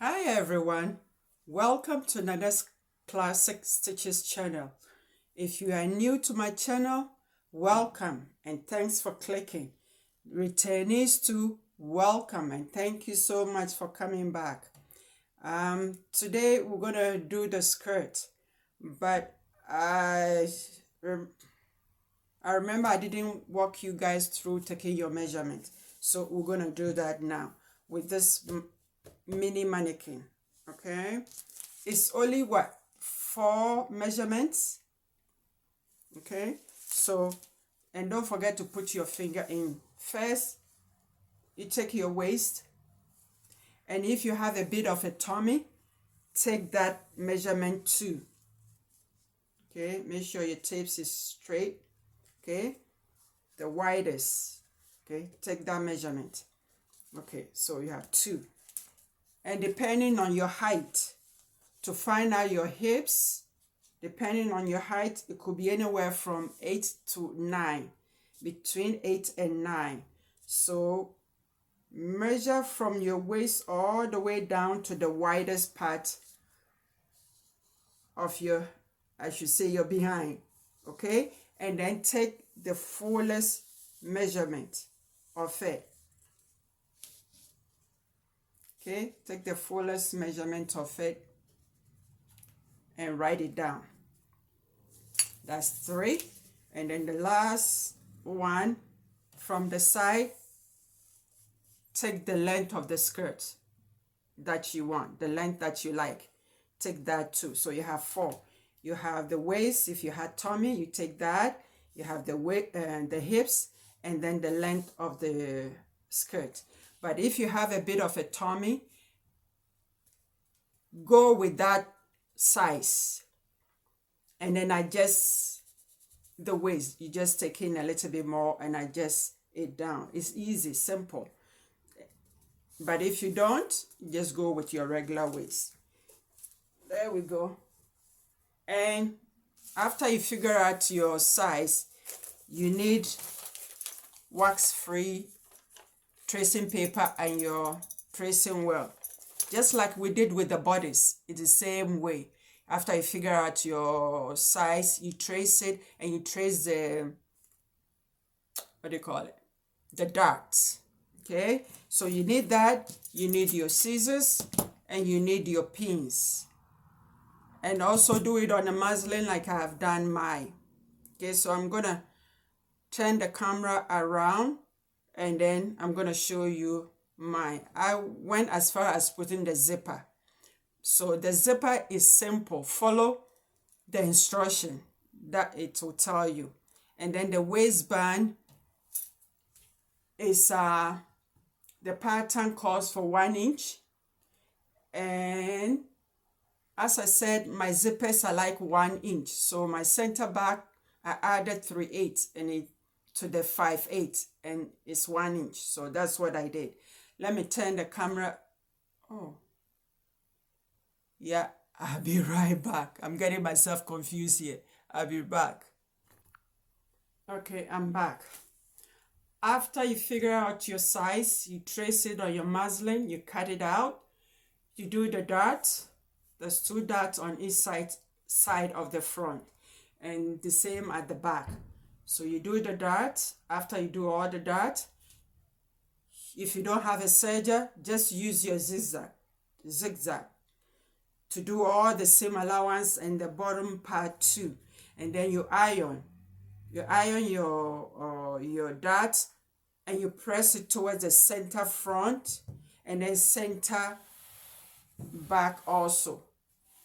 Hi everyone, welcome to Nana's Classic Stitches channel. If you are new to my channel, welcome and thanks for clicking. Returnees too, welcome and thank you so much for coming back. Today we're gonna do the skirt, but I remember I didn't walk you guys through taking your measurement, so we're gonna do that now with this mini mannequin. Okay, it's only what, 4 measurements. Okay, so, and don't forget to put your finger in. First you take your waist, and if you have a bit of a tummy, take that measurement too. Okay, make sure your tapes is straight. Okay, the widest. Okay, take that measurement. Okay, so you have 2. And depending on your height, to find out your hips, depending on your height, it could be anywhere from 8 to 9, between 8 and 9. So measure from your waist all the way down to the widest part of your, I should say, your behind. Okay, and then take the fullest measurement of it. Okay, take the fullest measurement of it and write it down. That's 3. And then the last one from the side, take the length of the skirt that you want, the length that you like. Take that too. So you have 4. You have the waist. If you had tummy, you take that. You have the waist and the hips, and then the length of the skirt. But if you have a bit of a tummy, go with that size and then adjust the waist. You just take in a little bit more and adjust it down. It's easy, simple. But if you don't, just go with your regular waist. There we go. And after you figure out your size, you need wax-free tracing paper and your tracing wheel, just like we did with the bodice. It's the same way. After you figure out your size, you trace it, and you trace the, what do you call it, the darts. Okay, so you need that. You need your scissors and you need your pins, and also do it on the muslin like I have done mine. Okay, so I'm gonna turn the camera around and then I'm going to show you mine. I went as far as putting the zipper. So the zipper is simple. Follow the instruction that it will tell you. And then the waistband is, the pattern calls for 1 inch. And as I said, my zippers are like 1 inch. So my center back, I added 3/8 and it to the 5/8, and it's 1 inch. So that's what I did. Let me turn the camera. Oh yeah, I'll be right back. I'm getting myself confused here. I'll be back. Okay, I'm back. After you figure out your size, you trace it on your muslin, you cut it out, you do the darts. There's 2 darts on each side of the front, and the same at the back. So you do the darts. After you do all the darts, if you don't have a serger, just use your zigzag to do all the seam allowance and the bottom part too. And then you iron your darts, and you press it towards the center front and then center back also.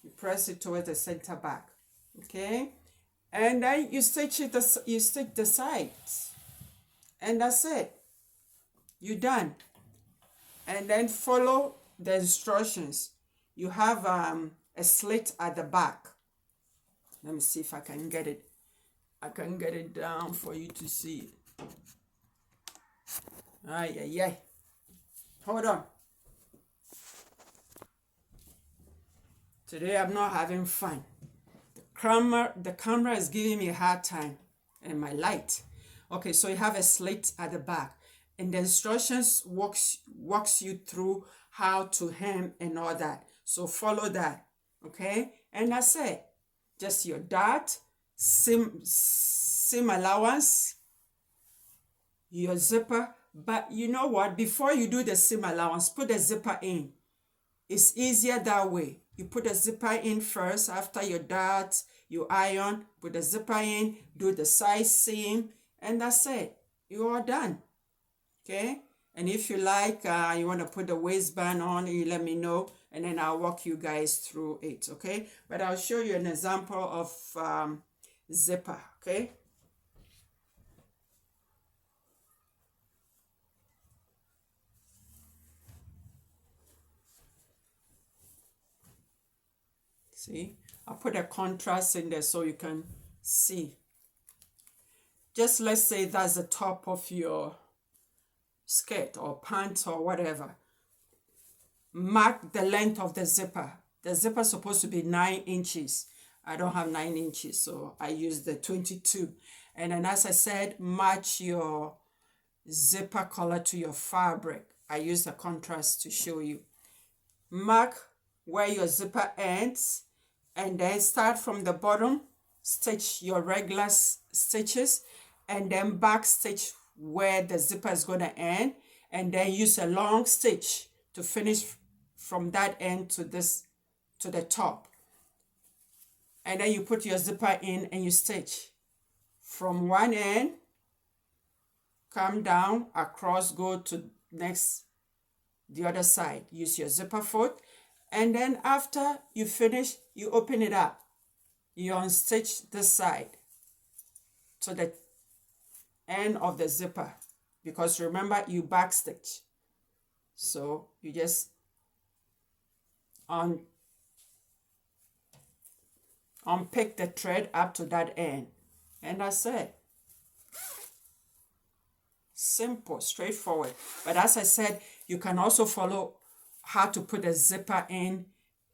You press it towards the center back. Okay, and then you stitch the sides, and that's it. You're done. And then follow the instructions. You have a slit at the back. Let me see if I can get it. I can get it down for you to see. Yeah. Hold on. Today I'm not having fun. The camera is giving me a hard time, and my light. Okay, so you have a slit at the back, and the instructions walks you through how to hem and all that. So follow that, okay? And that's it. Just your dart, seam allowance, your zipper. But you know what? Before you do the seam allowance, put the zipper in. It's easier that way. You put the zipper in first. After your dart, you iron, put the zipper in, do the side seam, and that's it. You are done, okay? And if you like, you want to put the waistband on, you let me know, and then I'll walk you guys through it, okay? But I'll show you an example of zipper, okay? See, I'll put a contrast in there so you can see. Just let's say that's the top of your skirt or pants or whatever. Mark the length of the zipper. The zipper is supposed to be 9 inches. I don't have 9 inches, so I use the 22. And then as I said, match your zipper color to your fabric. I use the contrast to show you. Mark where your zipper ends, and then start from the bottom, stitch your regular stitches, and then back stitch where the zipper is going to end, and then use a long stitch to finish from that end to the top. And then you put your zipper in and you stitch from one end, come down across, go to the other side. Use your zipper foot, and then after you finish, you open it up. You unstitch this side to the end of the zipper, because remember, you back stitch. So you just unpick the thread up to that end, and that's it. Simple, straightforward. But as I said, you can also follow how to put a zipper in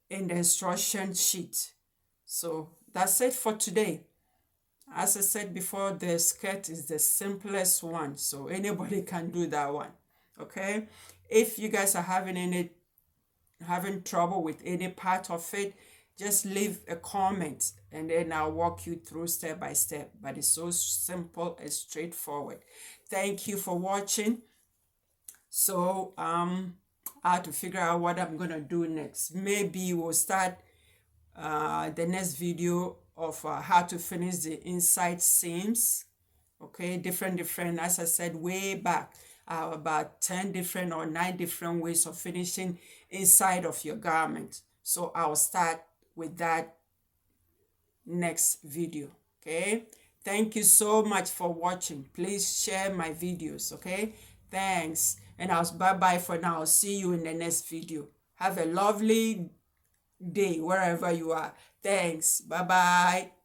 the instruction sheet. So that's it for today. As I said before, the skirt is the simplest one, so anybody can do that one, okay? If you guys are having trouble with any part of it, just leave a comment and then I'll walk you through step by step. But it's so simple and straightforward. Thank you for watching. So I have to figure out what I'm gonna do next. Maybe we'll start the next video of how to finish the inside seams, okay? Different, as I said way back, about 10 different or 9 different ways of finishing inside of your garment. So I'll start with that next video, okay? Thank you so much for watching. Please share my videos, okay? Thanks, and bye-bye for now. I'll see you in the next video. Have a lovely day wherever you are. Thanks. Bye-bye.